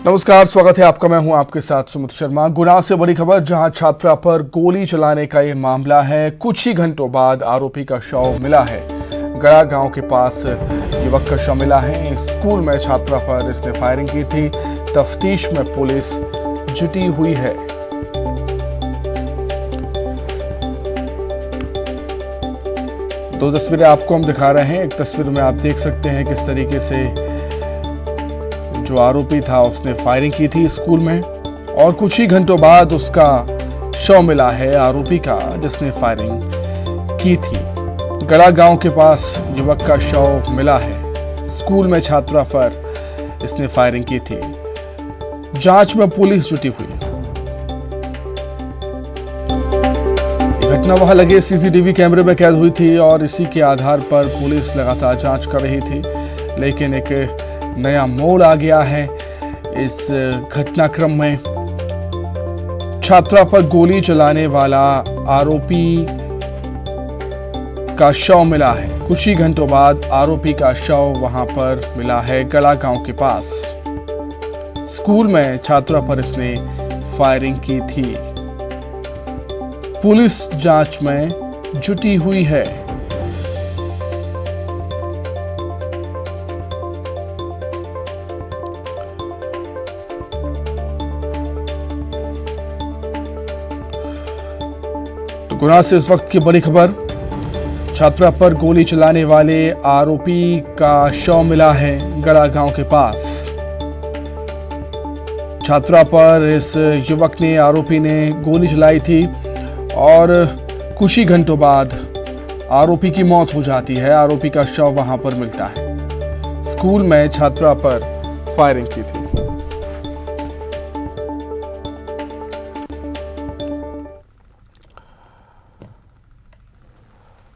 नमस्कार, स्वागत है आपका। मैं हूं आपके साथ सुमित शर्मा। गुना से बड़ी खबर, जहां छात्रा पर गोली चलाने का ये मामला है। कुछ ही घंटों बाद आरोपी का शव मिला है। गड़ा गांव के पास युवक का शव मिला है। स्कूल में छात्रा पर इसने फायरिंग की थी। तफ्तीश में पुलिस जुटी हुई है। दो तस्वीरें आपको हम दिखा रहे हैं। एक तस्वीर में आप देख सकते हैं किस तरीके से जो आरोपी था उसने फायरिंग की थी स्कूल में, और कुछ ही घंटों बाद उसका शव मिला है आरोपी का जिसने फायरिंग की थी। गड़ा गांव के पास युवक का शव मिला है। स्कूल में छात्रा पर इसने फायरिंग की थी। जांच में पुलिस जुटी हुई। घटना वहां लगे सीसीटीवी कैमरे में कैद हुई थी और इसी के आधार पर पुलिस लगातार जांच कर रही थी। लेकिन एक नया मोड़ आ गया है इस घटनाक्रम में। छात्रा पर गोली चलाने वाला आरोपी का शव मिला है। कुछ ही घंटों बाद आरोपी का शव वहां पर मिला है गड़ा गांव के पास। स्कूल में छात्रा पर इसने फायरिंग की थी। पुलिस जांच में जुटी हुई है। गुना से इस वक्त की बड़ी खबर, छात्रा पर गोली चलाने वाले आरोपी का शव मिला है गड़ा गांव के पास। छात्रा पर इस युवक ने, आरोपी ने गोली चलाई थी और कुछ ही घंटों बाद आरोपी की मौत हो जाती है। आरोपी का शव वहां पर मिलता है। स्कूल में छात्रा पर फायरिंग की थी।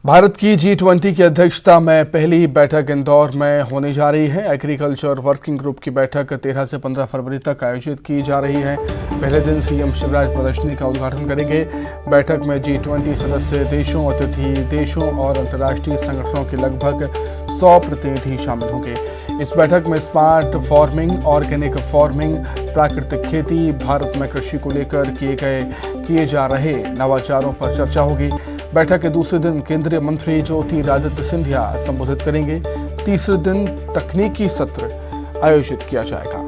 भारत की G20 की अध्यक्षता में पहली बैठक इंदौर में होने जा रही है। एग्रीकल्चर वर्किंग ग्रुप की बैठक 13 से 15 फरवरी तक आयोजित की जा रही है। पहले दिन सीएम शिवराज प्रदर्शनी का उद्घाटन करेंगे। बैठक में G20 सदस्य देशों, अतिथि देशों और अंतर्राष्ट्रीय संगठनों के लगभग 100 प्रतिनिधि शामिल होंगे। इस बैठक में स्मार्ट फार्मिंग, ऑर्गेनिक फार्मिंग, प्राकृतिक खेती, भारत में कृषि को लेकर किए जा रहे नवाचारों पर चर्चा होगी। बैठक के दूसरे दिन केंद्रीय मंत्री ज्योतिरादित्य सिंधिया संबोधित करेंगे। तीसरे दिन तकनीकी सत्र आयोजित किया जाएगा।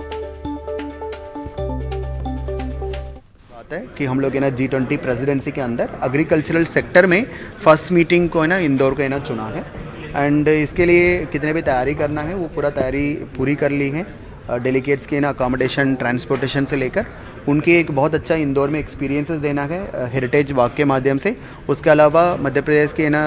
बात है कि हम लोग है ना G20 प्रेसिडेंसी के अंदर एग्रीकल्चरल सेक्टर में फर्स्ट मीटिंग को है ना इंदौर को है ना चुना है। एंड इसके लिए कितने भी तैयारी करना है वो पूरा तैयारी पूरी कर ली है। डेलीगेट्स के ना अकोमोडेशन, ट्रांसपोर्टेशन से लेकर उनके एक बहुत अच्छा इंदौर में एक्सपीरियंसेस देना है हेरिटेज वॉक के माध्यम से। उसके अलावा मध्य प्रदेश के ना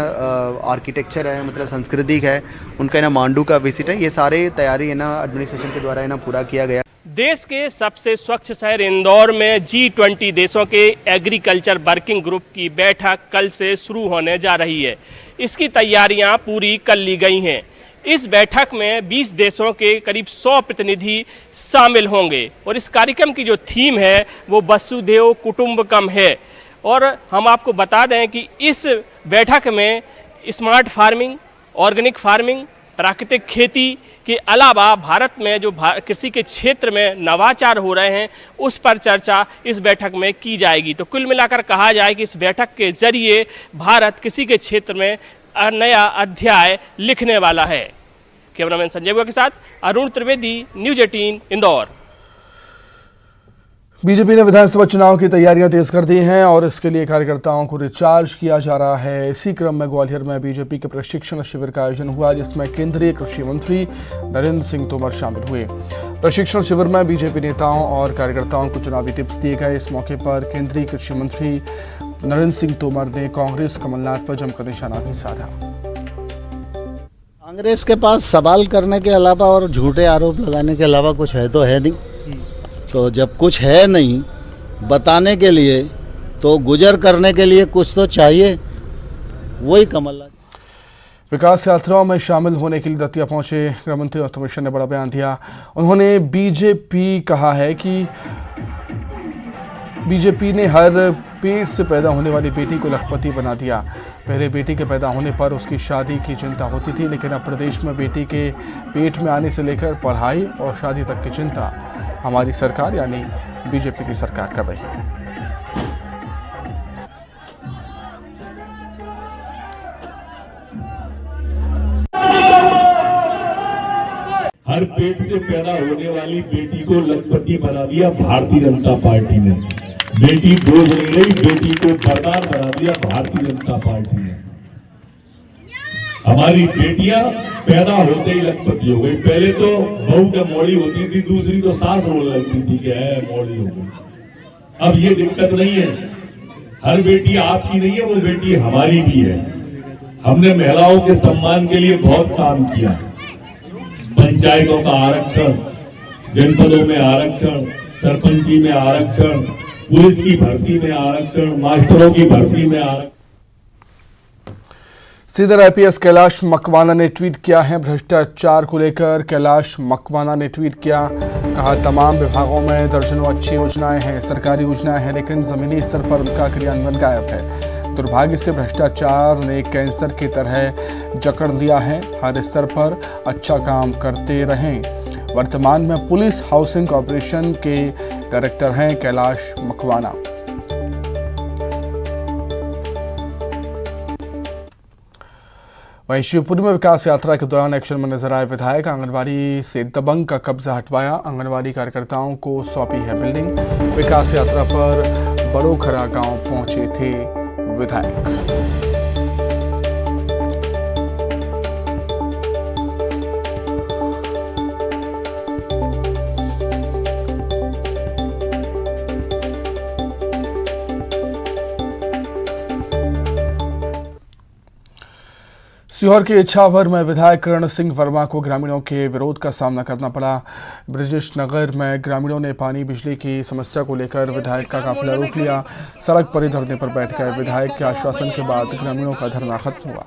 आर्किटेक्चर है, मतलब संस्कृति है, उनका ना मांडू का विजिट है। ये सारे तैयारी है ना एडमिनिस्ट्रेशन के द्वारा है ना पूरा किया गया। देश के सबसे स्वच्छ शहर इंदौर में G20 देशों के एग्रीकल्चर वर्किंग ग्रुप की बैठक कल से शुरू होने जा रही है। इसकी तैयारियां पूरी कर ली गई हैं। इस बैठक में 20 देशों के करीब 100 प्रतिनिधि शामिल होंगे और इस कार्यक्रम की जो थीम है वो वसुधैव कुटुंबकम है। और हम आपको बता दें कि इस बैठक में स्मार्ट फार्मिंग, ऑर्गेनिक फार्मिंग, प्राकृतिक खेती के अलावा भारत में जो कृषि के क्षेत्र में नवाचार हो रहे हैं उस पर चर्चा इस बैठक में की जाएगी। तो कुल मिलाकर कहा जाए कि इस बैठक के जरिए भारत कृषि के क्षेत्र में नया अध्याय लिखने वाला है। कैमरामैन संजय बुआ के साथ अरुण त्रिवेदी, न्यूज़ 18 इंदौर। बीजेपी ने विधानसभा चुनाव की तैयारियां तेज कर दी हैं और इसके लिए कार्यकर्ताओं को रिचार्ज किया जा रहा है। इसी क्रम में ग्वालियर में बीजेपी के प्रशिक्षण शिविर का आयोजन हुआ, जिसमें केंद्रीय कृषि मंत्री नरेंद्र सिंह तोमर शामिल हुए। प्रशिक्षण शिविर में बीजेपी नेताओं और कार्यकर्ताओं को चुनावी टिप्स दिए गए। इस मौके पर केंद्रीय कृषि मंत्री नरेंद्र सिंह तोमर ने कांग्रेस कमलनाथ पर जमकर निशाना भी साधा। कांग्रेस के पास सवाल करने के अलावा और झूठे आरोप लगाने के अलावा कुछ है तो है नहीं। तो जब कुछ है नहीं बताने के लिए तो गुजर करने के लिए कुछ तो चाहिए, वही कमलनाथ। विकास यात्राओं में शामिल होने के लिए दतिया पहुंचे गृह मंत्री अमित शाह ने बड़ा बयान दिया। उन्होंने बीजेपी कहा है कि बीजेपी ने हर पेट से पैदा होने वाली बेटी को लखपति बना दिया। पहले बेटी के पैदा होने पर उसकी शादी की चिंता होती थी, लेकिन अब प्रदेश में बेटी के पेट में आने से लेकर पढ़ाई और शादी तक की चिंता हमारी सरकार यानी बीजेपी की सरकार कर रही है। हर पेट से पैदा होने वाली बेटी को लखपति बना दिया भारतीय जनता पार्टी ने। बेटी बोझ नहीं रही, बेटी को बरदार बना दिया भारतीय जनता पार्टी ने। हमारी बेटियां पैदा होते ही लखपति हो गई। पहले तो बहू के मोड़ी होती थी, दूसरी तो सास रोने लगती थी कि है मोड़ी हो गई। अब ये दिक्कत नहीं है। हर बेटी आपकी नहीं है, वो बेटी हमारी भी है। हमने महिलाओं के सम्मान के लिए बहुत काम किया। पंचायतों का आरक्षण, जनपदों में आरक्षण, सरपंची में आरक्षण, पुलिस की भर्ती में आरक्षण, मास्टरों की भर्ती में आरक्षण। सीधर आईपीएस कैलाश मकवाना ने ट्वीट किया है। भ्रष्टाचार को लेकर कैलाश मकवाना ने ट्वीट किया, कहा तमाम विभागों में दर्जनों अच्छी योजनाएं हैं, सरकारी योजनाएं हैं, लेकिन जमीनी स्तर पर उनका क्रियान्वयन गायब है। दुर्भाग्य से भ्रष्टाचार ने कैंसर की तरह जकड़ लिया है। हर स्तर पर अच्छा काम करते रहें। वर्तमान में पुलिस हाउसिंग कॉर्पोरेशन के डायरेक्टर हैं कैलाश मकवाना। वहीं शिवपुरी में विकास यात्रा के दौरान एक्शन में नजर आए विधायक। आंगनबाड़ी से दबंग का कब्जा हटवाया, आंगनबाड़ी कार्यकर्ताओं को सौंपी है बिल्डिंग। विकास यात्रा पर बड़ोखरा गांव पहुंचे थे विधायक। सीहोर के इच्छावर में विधायक करण सिंह वर्मा को ग्रामीणों के विरोध का सामना करना पड़ा। ब्रजेश नगर में ग्रामीणों ने पानी बिजली की समस्या को लेकर विधायक का काफिला रोक लिया। सड़क पर ही धरने पर बैठ गए। विधायक के आश्वासन के बाद ग्रामीणों का धरना खत्म हुआ।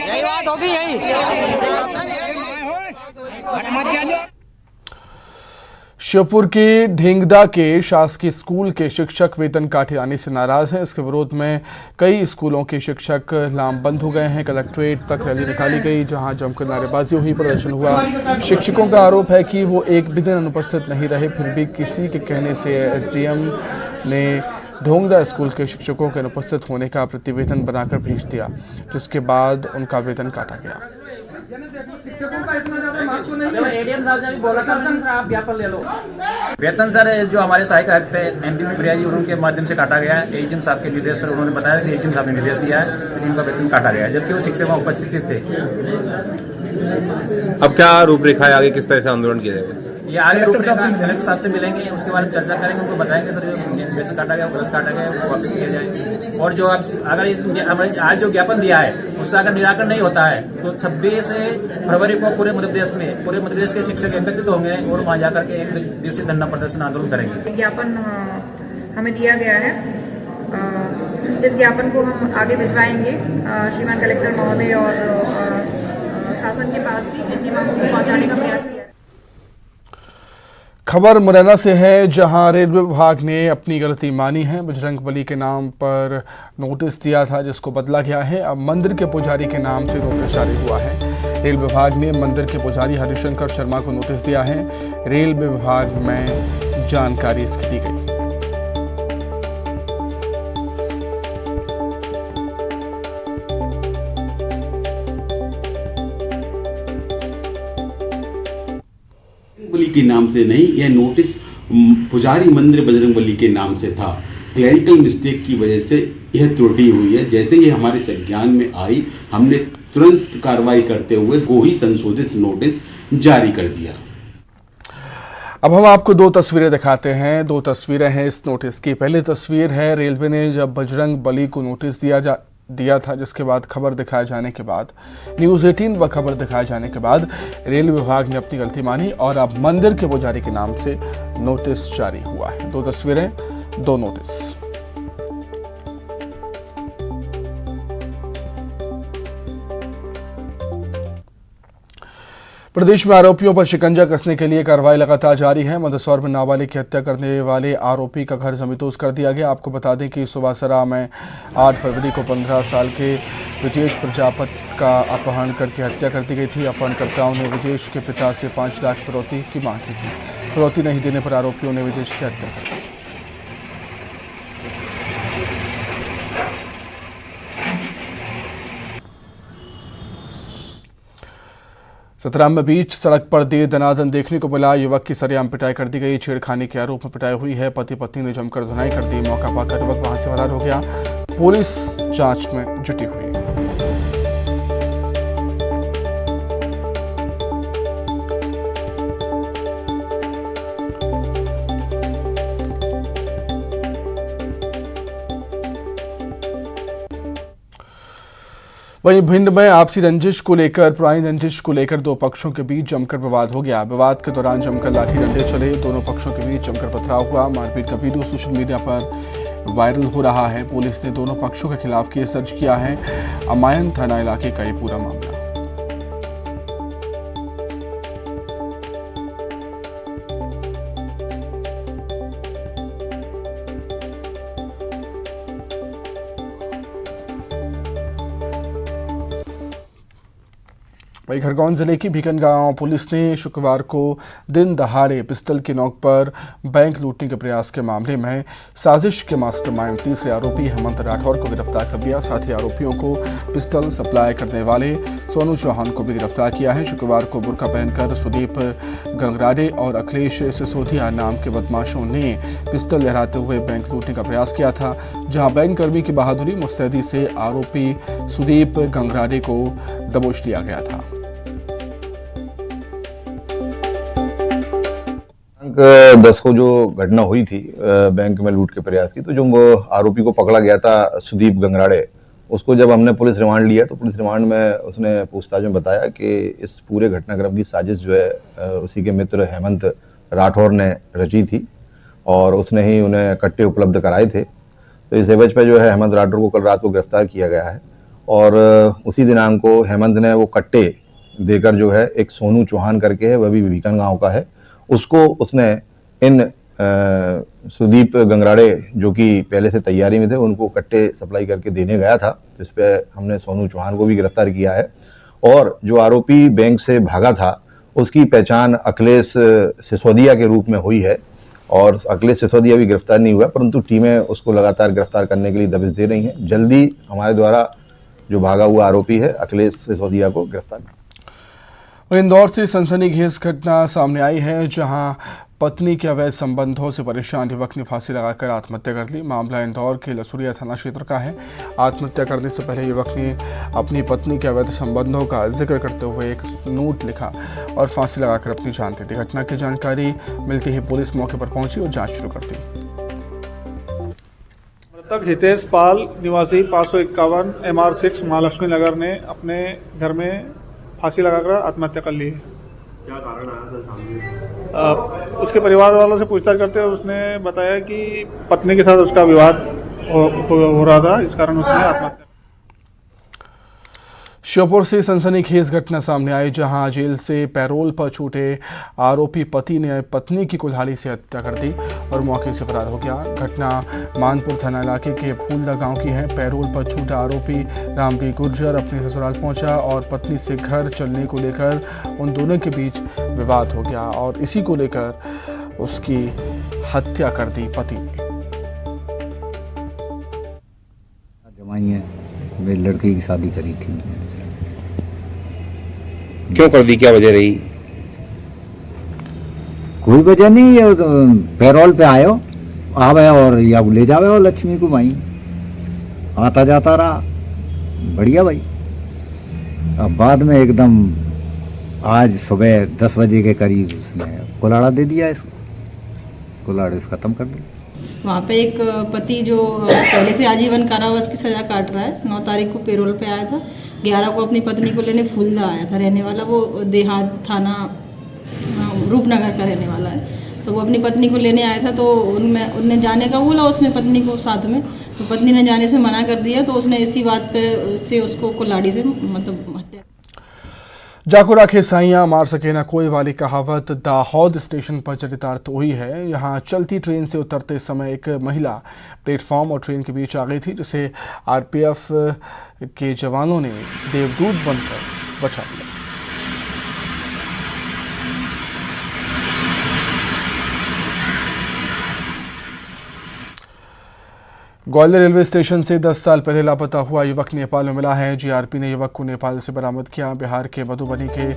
यही बात होगी यही। श्योपुर के ढेंगदा के शासकीय स्कूल के शिक्षक वेतन काटे आने से नाराज हैं। इसके विरोध में कई स्कूलों के शिक्षक लामबंद हो गए हैं। कलेक्ट्रेट तक रैली निकाली गई, जहां जमकर नारेबाजी हुई, प्रदर्शन हुआ। शिक्षकों का आरोप है कि वो एक भी दिन अनुपस्थित नहीं रहे, फिर भी किसी के कहने से एसडीएम ने ढोंगदा स्कूल के शिक्षकों के अनुपस्थित होने का प्रतिवेदन बनाकर भेज दिया, जिसके बाद उनका वेतन काटा गया। शिक्षकों का इतना ज्यादा महत्व नहीं है। एडीएम साहब ने बोला था सर आप व्यापन ले लो। वेतन सर जो हमारे सहायक आयुक्त थे एमपी प्रियाजी उनके माध्यम से काटा गया है। एजीएम साहब के निर्देश पर उन्होंने बताया कि एजीएम साहब ने निर्देश दिया है, इनका वेतन काटा गया है, जबकि वो शिक्षक वहाँ उपस्थित थे। अब क्या रूपरेखा है आगे, किस तरह से आंदोलन किया जाएगा? ये आगे रूपरेखा कलेक्टर साहब से मिलेंगे, उसके बारे में चर्चा करेंगे, उनको बताएंगे सर जो वेतन काटा गया वो गलत काटा गया वो वापस किया जाए। और जो आप अगर हमारे आज जो ज्ञापन दिया है उसका अगर निराकरण नहीं होता है तो 26 फरवरी को पूरे मध्य प्रदेश के शिक्षक एकत्रित होंगे और वहाँ जाकर के 1 दिवसीय धरना प्रदर्शन आंदोलन करेंगे। ज्ञापन हमें दिया गया है, इस ज्ञापन को हम आगे भिजवाएंगे श्रीमान कलेक्टर महोदय और शासन के पास भी इनकी मांगों को पहुंचाने का प्रयास किया। खबर मुरैना से है, जहां रेलवे विभाग ने अपनी गलती मानी है। बजरंगबली के नाम पर नोटिस दिया था, जिसको बदला गया है। अब मंदिर के पुजारी के नाम से नोटिस जारी हुआ है। रेल विभाग ने मंदिर के पुजारी हरिशंकर शर्मा को नोटिस दिया है। रेलवे विभाग में जानकारी इसकी दी गई। बली के नाम से नहीं, यह नोटिस पुजारी मंदिर बजरंगबली के नाम से था। क्लैरिकल मिस्टेक की वजह से यह त्रुटि हुई है। जैसे ही हमारे संज्ञान में आई, हमने तुरंत कार्रवाई करते हुए को ही संशोधित नोटिस जारी कर दिया। अब हम आपको 2 तस्वीरें दिखाते हैं। 2 तस्वीरें हैं इस नोटिस की। पहली तस्वीर है रेलवे ने जब बजरंगबली को नोटिस दिया था, जिसके बाद खबर दिखाए जाने के बाद न्यूज़ 18 व खबर दिखाए जाने के बाद रेल विभाग ने अपनी गलती मानी और अब मंदिर के पुजारी के नाम से नोटिस जारी हुआ है। 2 तस्वीरें, 2 नोटिस। प्रदेश में आरोपियों पर शिकंजा कसने के लिए कार्रवाई लगातार जारी है। मंदसौर में नाबालिग की हत्या करने वाले आरोपी का घर जमींदोज कर दिया गया। आपको बता दें कि सुबासरा में 8 फरवरी को 15 साल के विजेश प्रजापत का अपहरण करके हत्या कर दी गई थी। अपहरणकर्ताओं ने विजेश के पिता से 5 लाख फिरौती की मांग की थी। फिरौती नहीं देने पर आरोपियों ने विजेश की हत्या कर दी। सतराम में बीच सड़क पर देर दनादन देखने को मिला। युवक की सरेआम पिटाई कर दी गई। छेड़खानी के आरोप में पिटाई हुई है। पति पत्नी ने जमकर धुनाई कर दी। मौका पाकर युवक वहां से फरार हो गया। पुलिस जांच में जुटी हुई। वहीं भिंड में आपसी रंजिश को लेकर पुरानी रंजिश को लेकर दो पक्षों के बीच जमकर विवाद हो गया। विवाद के दौरान जमकर लाठी डंडे चले। दोनों पक्षों के बीच जमकर पथराव हुआ। मारपीट का वीडियो सोशल मीडिया पर वायरल हो रहा है। पुलिस ने दोनों पक्षों के खिलाफ केस दर्ज किया है। अमायन थाना इलाके का ये पूरा मामला। वहीं खरगोन जिले की भीकनगांव पुलिस ने शुक्रवार को दिन दहाड़े पिस्टल की नोक पर बैंक लूटने के प्रयास के मामले में साजिश के मास्टरमाइंड तीसरे आरोपी हेमंत राठौर को गिरफ्तार कर दिया। साथ ही आरोपियों को पिस्टल सप्लाई करने वाले सोनू चौहान को भी गिरफ्तार किया है। शुक्रवार को बुर्का पहनकर सुदीप गंगराडे और अखिलेश सिसोदिया नाम के बदमाशों ने पिस्टल लहराते हुए बैंक लूटने का प्रयास किया था। जहां बैंक कर्मी की बहादुरी मुस्तैदी से आरोपी सुदीप गंगराडे को दबोच लिया गया था। 10 को जो घटना हुई थी बैंक में लूट के प्रयास की, तो जो वो आरोपी को पकड़ा गया था सुदीप गंगराडे, उसको जब हमने पुलिस रिमांड लिया तो पुलिस रिमांड में उसने पूछताछ में बताया कि इस पूरे घटनाक्रम की साजिश जो है उसी के मित्र हेमंत राठौर ने रची थी और उसने ही उन्हें कट्टे उपलब्ध कराए थे। तो इस एवज पे जो है हेमंत राठौर को कल रात को गिरफ्तार किया गया है और उसी दिनांक को हेमंत ने वो कट्टे देकर जो है एक सोनू चौहान करके है, वह भी भीकनगांव का है, उसको उसने इन सुदीप गंगराडे जो कि पहले से तैयारी में थे उनको कट्टे सप्लाई करके देने गया था। जिस पे हमने सोनू चौहान को भी गिरफ्तार किया है और जो आरोपी बैंक से भागा था उसकी पहचान अखिलेश सिसोदिया के रूप में हुई है और अखिलेश सिसोदिया भी गिरफ्तार नहीं हुआ, परंतु टीमें उसको लगातार गिरफ्तार करने के लिए दबिश दे रही हैं। जल्दी हमारे द्वारा जो भागा हुआ आरोपी है अखिलेश सिसोदिया को गिरफ्तार। इंदौर से सनसनीखेज घटना सामने आई है, जहां पत्नी के अवैध संबंधों से परेशान युवक ने फांसी लगाकर आत्महत्या कर ली। मामला इंदौर के लसुरिया थाना क्षेत्र का है। आत्महत्या करने से पहले युवक ने अपनी पत्नी के अवैध संबंधों का जिक्र करते हुए एक नोट लिखा और फांसी लगाकर अपनी जान दे दी। घटना की जानकारी मिलते ही पुलिस मौके पर पहुंची और जांच शुरू कर दी। मृतक हितेश पाल निवासी 551 MR6 महालक्ष्मी नगर ने अपने घर में फांसी लगाकर आत्महत्या कर ली। क्या कारण आया सर सामने? उसके परिवार वालों से पूछताछ करते हुए उसने बताया कि पत्नी के साथ उसका विवाद हो रहा था, इस कारण उसने आत्महत्या। श्योपुर से सनसनीखेज घटना सामने आई, जहां जेल से पैरोल पर छूटे आरोपी पति ने पत्नी की कुल्हाड़ी से हत्या कर दी और मौके से फरार हो गया। घटना मानपुर थाना इलाके के फूलदा गांव की है। पैरोल पर छूटा आरोपी रामबीर गुर्जर अपने ससुराल पहुंचा और पत्नी से घर चलने को लेकर उन दोनों के बीच विवाद हो गया और इसी को लेकर उसकी हत्या कर दी पति ने। मैं लड़के की शादी करी थी। क्यों कर दी, क्या वजह रही? कोई वजह नहीं, ये पैरोल पे आयो आवे और या ले जावे और लक्ष्मी को भाई आता जाता रहा, बढ़िया भाई। अब बाद में एकदम आज सुबह 10 बजे के करीब उसने कुल्हाड़ा दे दिया, इसको कुल्हाड़े से ख़त्म कर दिया। वहाँ पे एक पति जो पहले से आजीवन कारावास की सज़ा काट रहा है, 9 तारीख को पेरोल पे आया था, 11 को अपनी पत्नी को लेने फूलदा आया था। रहने वाला वो देहात थाना रूपनगर का रहने वाला है। तो वो अपनी पत्नी को लेने आया था, तो उनने जाने का बोला उसने पत्नी को साथ में, तो पत्नी ने जाने से मना कर दिया। तो उसने इसी बात पे से उसको कुल्हाड़ी से मतलब हत्या। जाको राखे साइयां मार सके ना कोई वाली कहावत दाहोद स्टेशन पर चरितार्थ हुई है। यहां चलती ट्रेन से उतरते समय एक महिला प्लेटफॉर्म और ट्रेन के बीच आ गई थी, जिसे आरपीएफ के जवानों ने देवदूत बनकर बचा लिया। ग्वालियर रेलवे स्टेशन से 10 साल पहले लापता हुआ युवक नेपाल में मिला है। जीआरपी ने युवक को नेपाल से बरामद किया। बिहार के मधुबनी के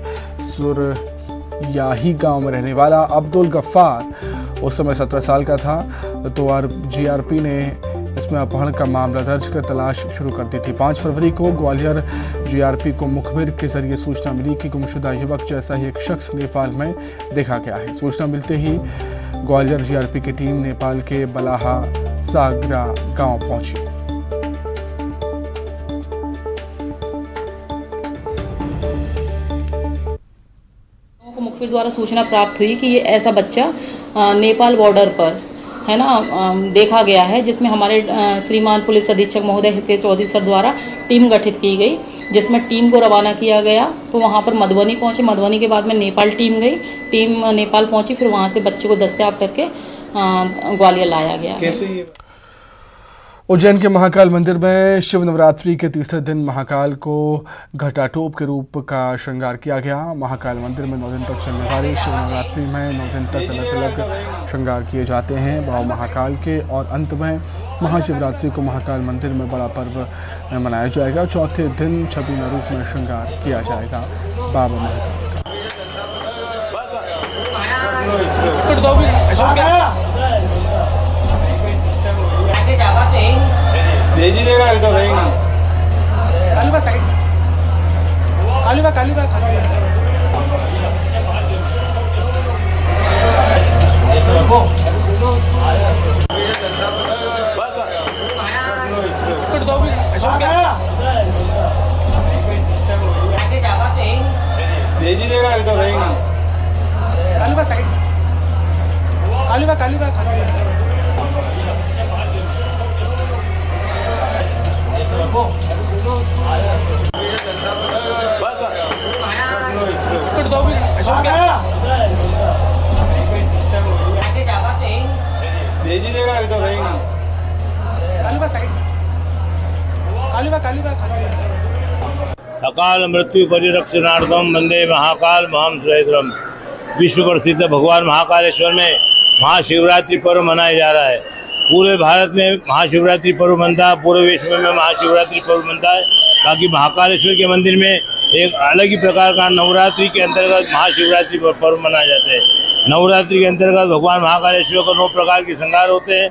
सुरयाही गांव में रहने वाला अब्दुल गफ्फार उस समय 17 साल का था, तो जीआरपी ने इसमें अपहरण का मामला दर्ज कर तलाश शुरू कर दी थी। 5 फरवरी को ग्वालियर जीआरपी को मुखबिर के जरिए सूचना मिली कि गुमशुदा युवक जैसा ही एक शख्स नेपाल में देखा गया है। सूचना मिलते ही ग्वालियर जीआरपी की टीम नेपाल के बलाहा सागरा गांव पहुंची। मुखबिर द्वारा सूचना प्राप्त हुई कि ये ऐसा बच्चा नेपाल बॉर्डर पर है ना देखा गया है, जिसमें हमारे श्रीमान पुलिस अधीक्षक महोदय हितेश चौधरी सर द्वारा टीम गठित की गई, जिसमें टीम को रवाना किया गया। तो वहाँ पर मधुबनी पहुँचे। मधुबनी के बाद में नेपाल टीम गई। टीम नेपाल पहुँची, फिर वहाँ से बच्चे को दस्तयाब करके ग्वालियर लाया गया। कैसे उज्जैन के महाकाल मंदिर में शिव नवरात्रि के तीसरे दिन महाकाल को घटाटोप के रूप का श्रृंगार किया गया। महाकाल मंदिर में 9 दिन तक चलने वाली शिव नवरात्रि में 9 दिन तक अलग अलग श्रृंगार किए जाते हैं भाव महाकाल के, और अंत में महाशिवरात्रि को महाकाल मंदिर में बड़ा पर्व मनाया जाएगा। चौथे दिन छबीना रूप में श्रृंगार किया जाएगा बाबा महाकाल का। भेजिएगा तो रहेंगे। कालूबा साइड, कालूबा कालूबा भेजिएगा तो रहेंगे। कालूबा साइड, कालूबा कालूबा भेजिएगा तो रहेंगे। कालूबा साइड, कालूबा कालूबा अकाल मृत्यु परिरक्षणार्थम वंदे महाकाल महाम सुरेश्वरम। विश्व प्रसिद्ध भगवान महाकालेश्वर में महाशिवरात्रि पर्व मनाया जा रहा है। पूरे भारत में महाशिवरात्रि पर्व बनता है, पूरे विश्व में महाशिवरात्रि पर्व बनता है। बाकी महाकालेश्वर के मंदिर में एक अलग ही प्रकार का नवरात्रि के अंतर्गत महाशिवरात्रि पर्व मनाया जाता है। नवरात्रि के अंतर्गत भगवान महाकालेश्वर को 9 प्रकार के श्रृंगार होते हैं।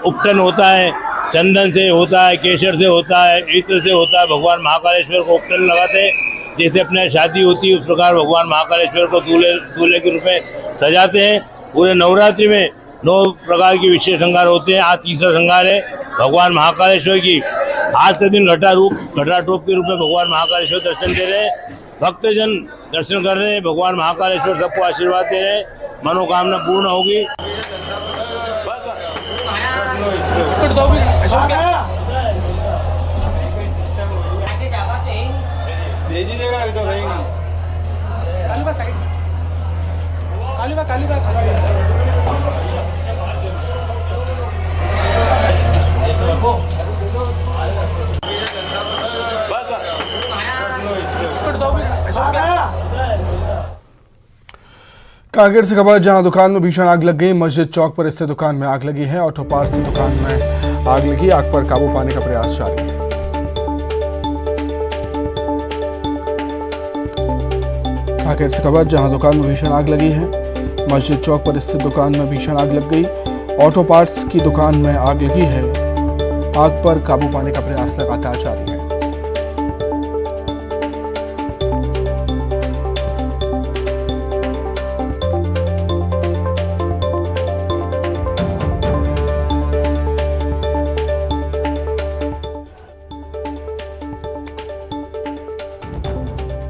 उपटन होता है, चंदन से होता है, केसर से होता है, इत्र से होता है। भगवान महाकालेश्वर को उपटन लगाते हैं, जैसे अपने शादी होती है उस प्रकार भगवान महाकालेश्वर को दूल्हे के रूप में सजाते हैं। पूरे नवरात्रि में 9 प्रकार के विशेष श्रृंगार होते हैं। आज तीसरा श्रृंगार है भगवान महाकालेश्वर की। आज के दिन घटाटोप के रूप में भगवान महाकालेश्वर दर्शन दे रहे हैं। भक्तजन दर्शन कर रहे हैं। भगवान महाकालेश्वर सबको आशीर्वाद दे रहे हैं, मनोकामना पूर्ण होगी। भेजिएगा तो रहेंगे। कालूबा साइड, कालूबा कालूबा कांकेर से खबर, जहां दुकान में भीषण आग लग गई। मस्जिद चौक पर स्थित दुकान में आग लगी है। ऑटो पार्ट्स की दुकान में आग लगी। आग पर काबू पाने का प्रयास जारी है। कांकेर से खबर, जहां दुकान में भीषण आग लगी है। मस्जिद चौक पर स्थित दुकान में भीषण आग लग गई। ऑटो पार्ट्स की दुकान में आग लगी है। आग पर काबू पाने का प्रयास लगातार जारी है।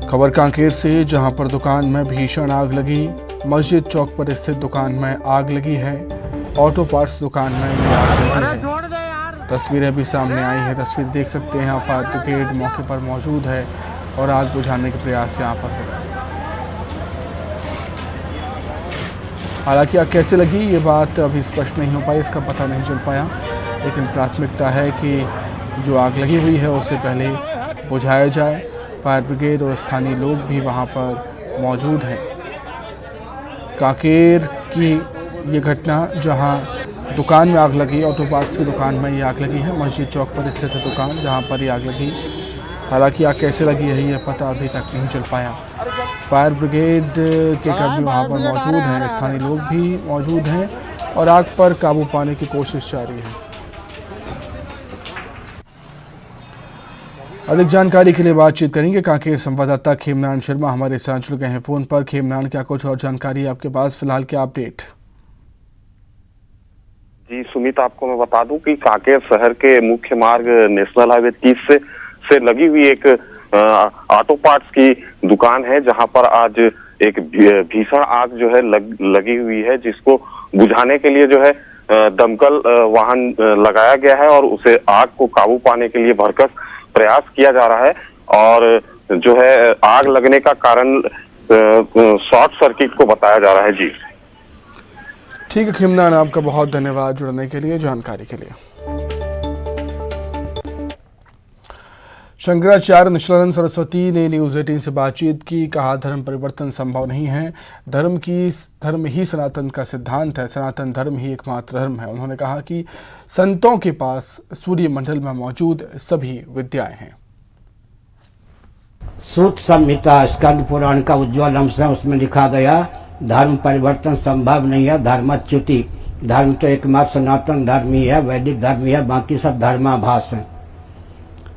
खबर कांकेर से, जहां पर दुकान में भीषण आग लगी। मस्जिद चौक पर स्थित दुकान में आग लगी है। ऑटो पार्ट्स दुकान में ये आग लगी है। तस्वीरें भी सामने आई हैं। तस्वीर देख सकते हैं आप। फायर ब्रिगेड मौके पर मौजूद है और आग बुझाने के प्रयास यहाँ पर हो रहे हैं। हालांकि आग कैसे लगी ये बात अभी स्पष्ट नहीं हो पाई, इसका पता नहीं चल पाया, लेकिन प्राथमिकता है कि जो आग लगी हुई है उसे पहले बुझाया जाए। फायर ब्रिगेड और स्थानीय लोग भी वहाँ पर मौजूद हैं। कांकेर की ये घटना जहाँ दुकान में आग लगी, ऑटो पार्ट्स की दुकान में ये आग लगी है। मस्जिद चौक पर स्थित है दुकान जहाँ पर ये आग लगी। हालांकि आग कैसे लगी है ये पता अभी तक नहीं चल पाया। फायर ब्रिगेड के कर्मी वहाँ पर मौजूद हैं, स्थानीय लोग भी मौजूद हैं और आग पर काबू पाने की कोशिश जारी है। अधिक जानकारी के लिए बातचीत करेंगे कांकेर संवाददाता खेमनान शर्मा हमारे साथ जुड़ गए हैं फोन पर। खेमनान, क्या कुछ और जानकारी है आपके पास, फिलहाल क्या अपडेट? जी सुमित, आपको मैं बता दूं कि कांकेर शहर के मुख्य मार्ग नेशनल हाईवे 30 से लगी हुई एक ऑटो पार्ट्स की दुकान है, जहां पर आज एक भीषण आग जो है लगी हुई है, जिसको बुझाने के लिए जो है दमकल वाहन लगाया गया है और उसे आग को काबू पाने के लिए भरसक प्रयास किया जा रहा है। और जो है आग लगने का कारण शॉर्ट सर्किट को बताया जा रहा है। जी ठीक है खेमनान, आपका बहुत धन्यवाद जुड़ने के लिए, जानकारी के लिए। शंकराचार्य निशिलानंद सरस्वती ने न्यूज़ 18 से बातचीत की। कहा धर्म परिवर्तन संभव नहीं है, धर्म ही सनातन का सिद्धांत है, सनातन धर्म ही एकमात्र धर्म है। उन्होंने कहा कि संतों के पास सूर्य मंडल में मौजूद सभी विद्याएं हैं। सूत संहिता स्कंद पुराण का उज्ज्वल अंश है, उसमें लिखा गया धर्म परिवर्तन संभव नहीं है, धर्मच्युति। धर्म तो एकमात्र सनातन धर्म ही है, वैदिक धर्म ही है, बाकी सब धर्माभास है।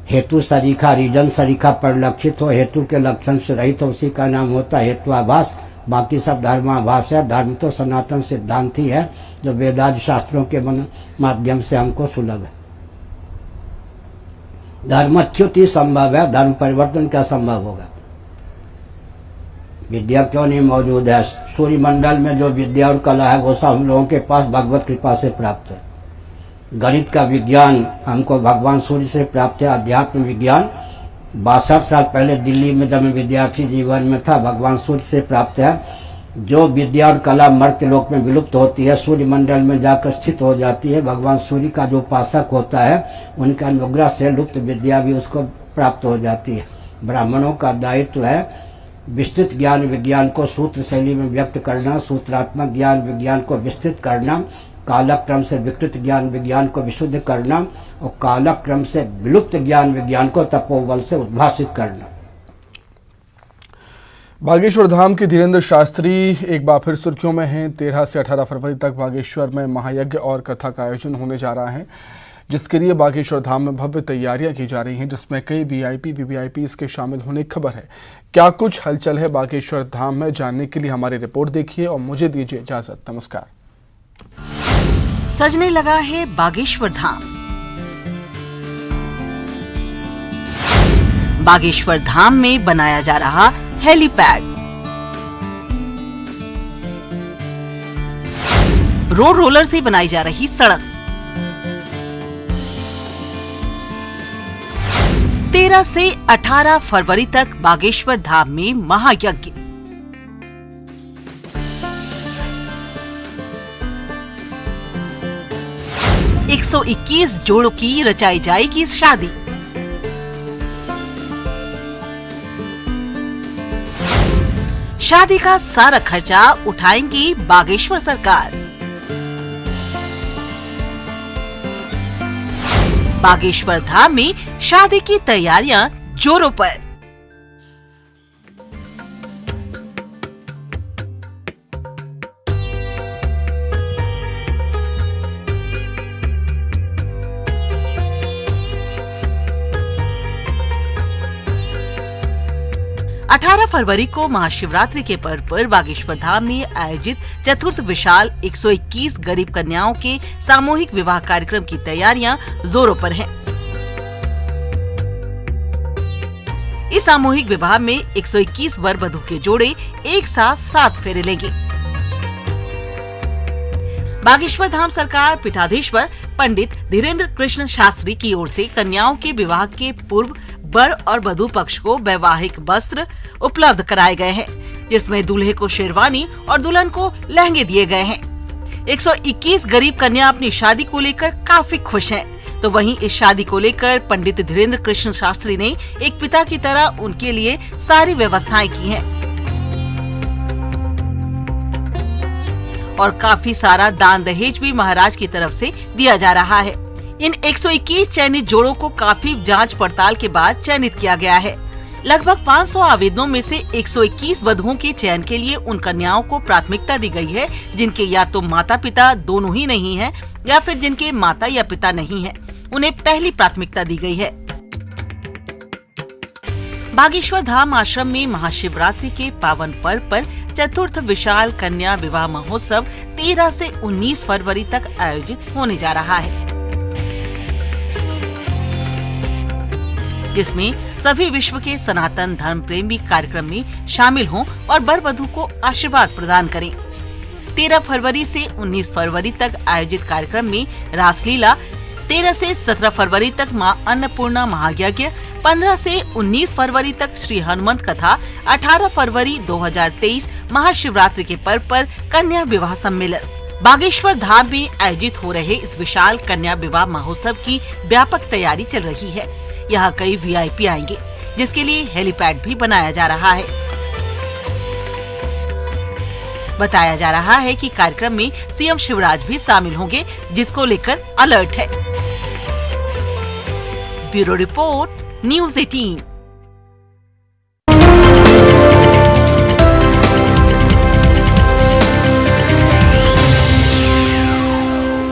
हेतु सरीखा, रीजन सरीखा परिलक्षित हो, हेतु के लक्षण से रहित तो उसी का नाम होता है हेतुआभास, बाकी सब धर्माभास है। धर्म तो सनातन सिद्धांत ही है, जो वेदांत शास्त्रों के माध्यम से हमको सुलभ है। धर्मच्युति संभव है, धर्म परिवर्तन क्या संभव होगा? विद्या क्यों नहीं मौजूद है? सूर्यमंडल में जो विद्या और कला है वो सब हम लोगों के पास भगवत कृपा से प्राप्त है। गणित का विज्ञान हमको भगवान सूर्य से प्राप्त है। अध्यात्म विज्ञान 62 साल पहले दिल्ली में जब मैं विद्यार्थी जीवन में था, भगवान सूर्य से प्राप्त है। जो विद्या और कला मर्त्यलोक में विलुप्त होती है, सूर्यमंडल में जाकर स्थित हो जाती है। भगवान सूर्य का जो उपासक होता है, उनके अनुग्रह से लुप्त विद्या भी उसको प्राप्त हो जाती है। ब्राह्मणों का दायित्व है विस्तृत ज्ञान विज्ञान को सूत्र शैली में व्यक्त करना, सूत्रात्मक ज्ञान विज्ञान को विस्तृत करना, कालक्रम से विकृत ज्ञान विज्ञान को विशुद्ध करना और कालक्रम से विलुप्त ज्ञान विज्ञान को तपोबल से उद्भासित करना। बागेश्वर धाम के धीरेन्द्र शास्त्री एक बार फिर सुर्खियों में हैं। 13 से 18 फरवरी तक बागेश्वर में महायज्ञ और कथा का आयोजन होने जा रहा है, जिसके लिए बागेश्वर धाम में भव्य तैयारियां की जा रही हैं, जिसमें कई वीआईपी वीवीआईपी इसके शामिल होने की खबर है। क्या कुछ हलचल है बागेश्वर धाम में, जानने के लिए हमारी रिपोर्ट देखिए और मुझे दीजिए इजाजत। नमस्कार। सजने लगा है बागेश्वर धाम। बागेश्वर धाम में बनाया जा रहा हेलीपैड, रोड रोलर से बनाई जा रही सड़क, 13 से 18 फरवरी तक बागेश्वर धाम में महायज्ञ। एक 121 जोड़ों की रचाई जाएगी शादी। शादी का सारा खर्चा उठाएंगी बागेश्वर सरकार। बागेश्वर धाम में शादी की तैयारियां जोरों पर। फरवरी को महाशिवरात्रि के पर्व पर बागेश्वर धाम में आयोजित चतुर्थ विशाल 121 गरीब कन्याओं के सामूहिक विवाह कार्यक्रम की तैयारियां जोरों पर हैं। इस सामूहिक विवाह में 121 वर वधू के जोड़े एक साथ 7 फेरे लेंगे। बागेश्वर धाम सरकार पीठाधीश्वर पंडित धीरेन्द्र कृष्ण शास्त्री की ओर से कन्याओं के विवाह के पूर्व वर और वधू पक्ष को वैवाहिक वस्त्र उपलब्ध कराए गए हैं, जिसमें दूल्हे को शेरवानी और दुल्हन को लहंगे दिए गए हैं। 121 गरीब कन्या अपनी शादी को लेकर काफी खुश हैं। तो वहीं इस शादी को लेकर पंडित धीरेन्द्र कृष्ण शास्त्री ने एक पिता की तरह उनके लिए सारी व्यवस्थाएं की हैं और काफी सारा दान दहेज भी महाराज की तरफ से दिया जा रहा है। इन 121 चयनित जोड़ों को काफी जांच पड़ताल के बाद चयनित किया गया है। लगभग 500 आवेदनों में से 121 वधुओं के चयन के लिए उन कन्याओं को प्राथमिकता दी गई है जिनके या तो माता पिता दोनों ही नहीं हैं या फिर जिनके माता या पिता नहीं हैं, उन्हें पहली प्राथमिकता दी गई है। बागेश्वर धाम आश्रम में महाशिवरात्रि के पावन पर्व पर चतुर्थ विशाल कन्या विवाह महोत्सव 13 से 19 फरवरी तक आयोजित होने जा रहा है, जिसमें सभी विश्व के सनातन धर्म प्रेमी कार्यक्रम में शामिल हों और वर वधू को आशीर्वाद प्रदान करें। 13 फरवरी से 19 फरवरी तक आयोजित कार्यक्रम में रासलीला, 13 से 17 फरवरी तक मां अन्नपूर्णा महायज्ञ, 15 से 19 फरवरी तक श्री हनुमंत कथा, 18 फरवरी 2023 महाशिवरात्रि के पर्व पर कन्या विवाह सम्मेलन। बागेश्वर धाम में आयोजित हो रहे इस विशाल कन्या विवाह महोत्सव की व्यापक तैयारी चल रही है। यहाँ कई वीआईपी आएंगे, जिसके लिए हेलीपैड भी बनाया जा रहा है। बताया जा रहा है कि कार्यक्रम में सीएम शिवराज भी शामिल होंगे, जिसको लेकर अलर्ट है। Bureau report, news 18।